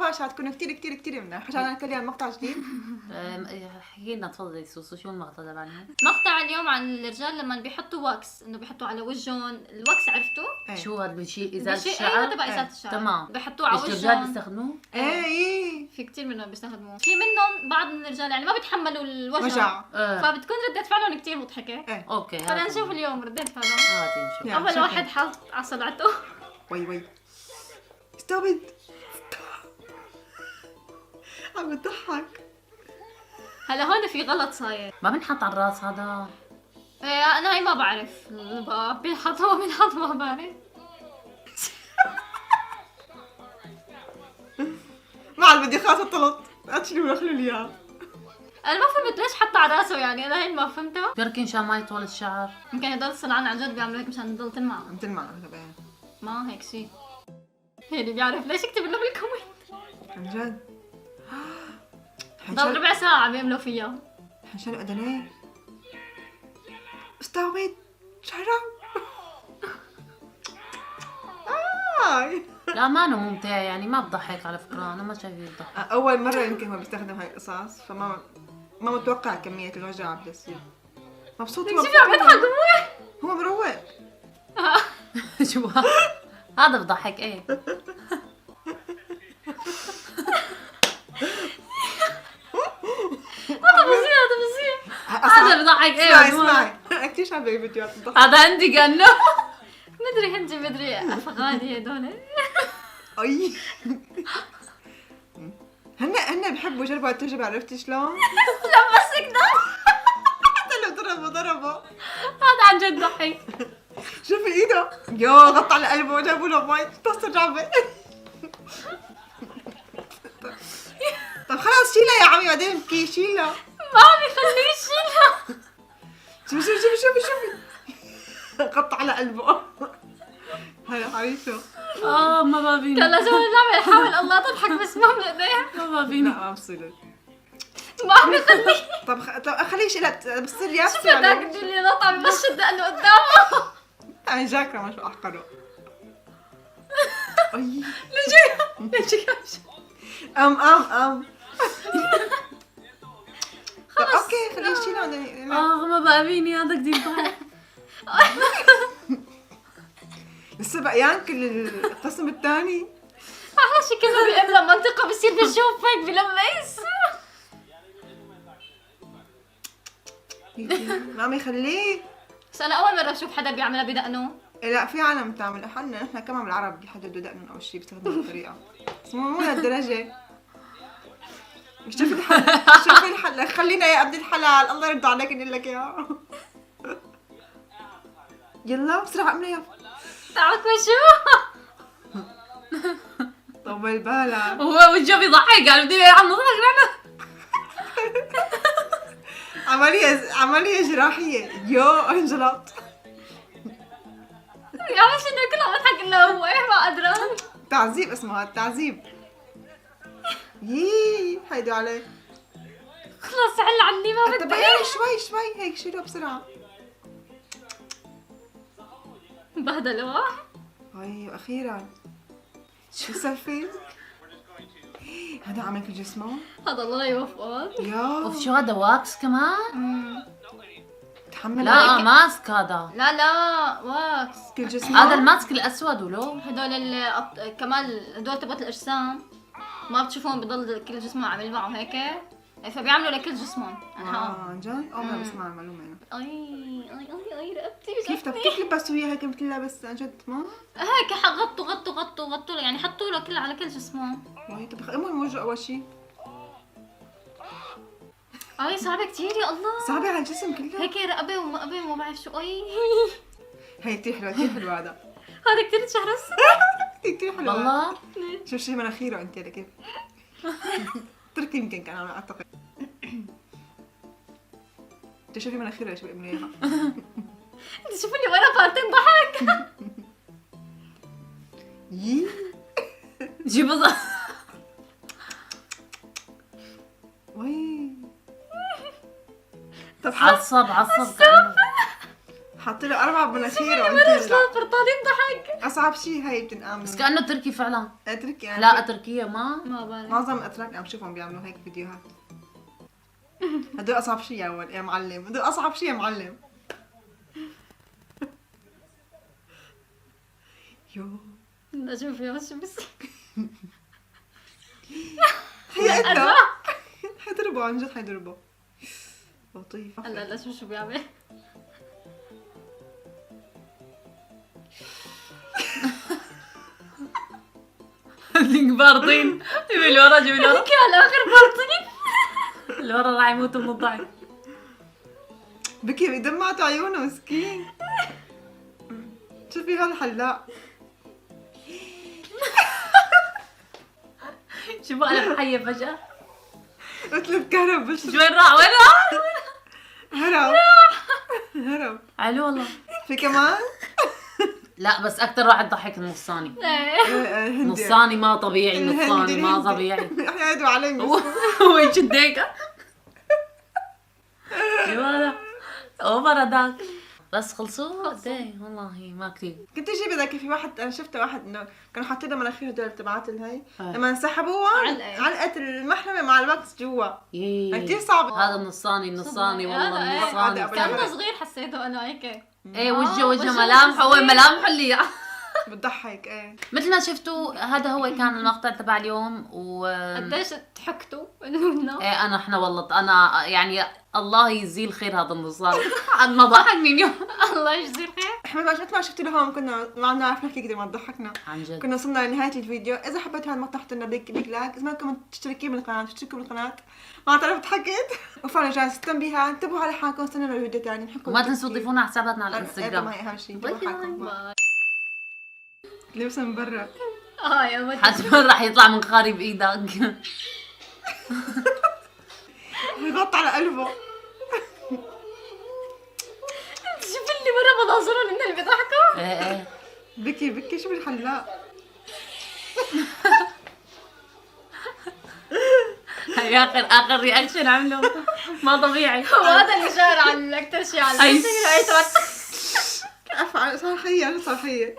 نقاش حتكون كتير كتير كتير منيح عشان نتكلم عن مقطع جديد. احكي لنا تفضلي سوسو، شو المقطع تبعنا؟ مقطع اليوم عن الرجال لما بيحطوا واكس، انه بيحطوا على وجههم الواكس، عرفتوا؟ شو هذا بشيء ازاله بشيء الشعر؟ ايوه تبع ازاله الشعر، تمام. بيحطوه على الرجال وجههم. بيستخدموه؟ ايه في كتير منهم بيستخدموه، في منهم بعض من الرجال يعني ما بيتحملوا الوجع وجع. فبتكون ردة فعلهم كتير مضحكة. اوكي خلينا هاتي. نشوف اليوم ردة فعلهم. نشوف. يلا. اول شوفي. واحد حط على صبعته. وي استوبد عم بتضحك. هلا هون في غلط صاير. ما بنحط على الراس هذا. انا هاي ما بعرف بينحط هو بينحط ما بعرف. ما عاد بدي خاطر طلط اتشلوا دخلوا لي اياه. انا ما فهمت ليش حط على راسه، يعني انا هاي ما فهمتها. بركي مشان ما يطول الشعر. يمكن هدول الصنعان عن جد بيعملوا هيك مشان تضل تلمع. عم تلمع كمان. ما هيك شيء. اللي بيعرف ليش يكتب لنا بالكومنت. عن جد. ضل ربع ساعة عم يعملوا فيها. حنشلوا اذنيه. استوبد شعرها. لا ما أنا ممتع يعني، ما بضحك على فكرة، أنا ما شايفه بضحك. اول مره يمكن هو بيستخدم هاي القصص فما ما متوقع كميه الوجع اللي بتصير. مبسوط شوفي عم يضحك هو مروق. شو هذا بضحك ايه. هذا بصير هذا بضحك ايه. اسمعي كثير شعبي فيديوهات بتضحك. هذا عندي جنة. مدري هندي مدري افغاني هدول. اي هن بحبوا يجربوا التجربة. عرفتي شلون؟ لمسكنا. حتى لو ضربوا هذا عن جد ضحك. شوفي ايده يو غطى على قلبه وجابوا له مي تصل جعبه. طب خلاص شيلها يا عمي بعدين ابكي شيلها. ما عم يخليه يشيلها. شوفي غطى على قلبه. هلا حريصه. ما فيني. كان لازم نعمل حاول الله تضحك بس ما بنقدر. ما فيني. لا ما بصير. ما عم يخليه. طب خليه يشيلها بتصير يابسه. شوفي هداك اللي نط عم يمشي دقنه قدامه. انا جاكره ما شو احقره. اي ليجي ام خلص اوكي خليه يشيلها. ما بقى فيني، هذا كثير ضحك. لسه بقيان كل القسم الثاني. احلى شيء كله بيملى منطقه بصير بشوف هيك بلمس. ما عم يخليه. بس انا اول مره اشوف حدا بيعملها بدقنه. لا في عالم بتعمل. احنا كمان بالعرب بيحددوا دقنهم او شيء بيستخدموا الطريقه بس مو لهالدرجه. شوفي الحل خلينا يا ابن الحلال الله يرضى عليك نقول لك اياها. يلا بسرعه امنا يا تعرف شو؟ طول بالك. هو وجهه بيضحك، قال بدي عم نضحك نحن. عمليه جراحيه. يو انجلط. يا مش انه كله بضحك الا هو ايه ما ادري. تعذيب اسمه هذا تعذيب. يي هيدو عليه. خلص حل عني ما بدي. تبقى شوي هيك شيلوا بسرعه. بهدلوه. اي اخيرا شو السالفه؟ هذا عمل في جسمه. هذا الله يوفقه. يا اوف شو هذا واكس كمان؟ تحمل لا ماسك هذا. لا واكس. كل جسمه. هذا الماسك الاسود ولو هدول كمان هدول تبعت الاجسام ما بتشوفون بضل كل جسمهم عم يلمعوا هيك، فبيعملوا لكل جسمهم. عن جد؟ اول مره بسمع المعلومه انا. اي رقبتي كيف لبسوا اياها هيك مثل لابس عن جد ما؟ هيك غطوا يعني حطوا له كل على كل جسمهم. والله طب امه الوجه اول شيء. اي صعبه كثير يا الله. صعبه على الجسم كله. هيك رقبه ومقبه وما بعرف شو. اي هي كثير حلوه هذا. هذا كثير شهرس. كثير حلوه والله. شوف شي مناخيره انت كيف. تركي يمكن كان انا اعتقد. تشوفي مناخيره شو بيعملوا اياها. انت شوفوا لي وانا فاتن ضحك. يي جيب وي. طب عصب حط له 4 مناخير مرة وانت شلون برطاني بضحك. اصعب شيء هي بتنقام بس كأنه تركي فعلا. تركي يعني. لا تركيا ما ما بعرف. معظم الاتراك عم شوفهم بيعملوا هيك فيديوهات. هدول اصعب شيء يا معلم، هدول اصعب شيء يا معلم. يو بدي اشوف يا شو بس. حيقتها حيضربوا عن جد حيضربوا. لطيف. هلا شو بيعمل. بارطين. جيبي اللي ورا، جيبي اللي ورا. هيك على اخر بارطين. اللي ورا راح يموتوا من الضحك. بكي بدمعت عيونه مسكين. شوفي هالحلاق. شو بقى انا بحية فجأة. قلت له بكهرب بس شو وين راح؟ وين راح؟ هرب هرب. علو والله. في كمان؟ لا بس اكثر واحد ضحك النصاني. هندي. نصاني ما طبيعي، نصاني ما طبيعي. احنا يدوا علي هو يشد هيك. شو هذا؟ اوفر هداك. بس خلصوا قد ايه والله ما كثير. كنت شي بدك في واحد انا شفته واحد انه كانوا حاطين له مناخير هدول تبعات الهي آه. لما انسحبوها علقت. علقت المحرمه مع الوقت جوا. إيه. كثير صعب. هذا النصاني والله هذا إيه. النصاني. هذا كان صغير حسيته انا هيك. ايه وجهه وجهه ملامحه، هو صغير. ملامحه اللي بتضحك ايه. مثل ما شفتوا هذا هو كان المقطع تبع اليوم قديش ضحكتوا انه ايه انا والله انا يعني الله يجزيه الخير هذا النصارى. عاد ما ضحكني اليوم. الله يجزيه الخير. احنا مثل ما شفتوا لهم كنا ما عم نعرف نحكي كثير ما ضحكنا. عن جد. كنا وصلنا لنهايه الفيديو. اذا حبيتوا هذا المقطع حطوا لنا بيك لايك. اذا بدكم تشتركوا بالقناه اشتركوا بالقناه. ما تعرف ضحكت. وفعلا جالس تنبيهات. انتبهوا على حالكم. استنوا للفيديو ثاني نحكوا. وما تنسوا تضيفونا على حساباتنا على هاي الانستغرام. اهم شيء. باي انتبهوا حالكم. باي. لبسه من برا. يا ودي. حتى راح يطلع منخاري بايدك. يغط على قلبه. شوف اللي مرة بناظرهم ان اللي بيضحكوا. ايه بكي شو الحلاق. هي اخر رياكشن عمله ما طبيعي. وهذا اللي شار على اكثر شيء على أي. الانستغرام. افعل صار حيه.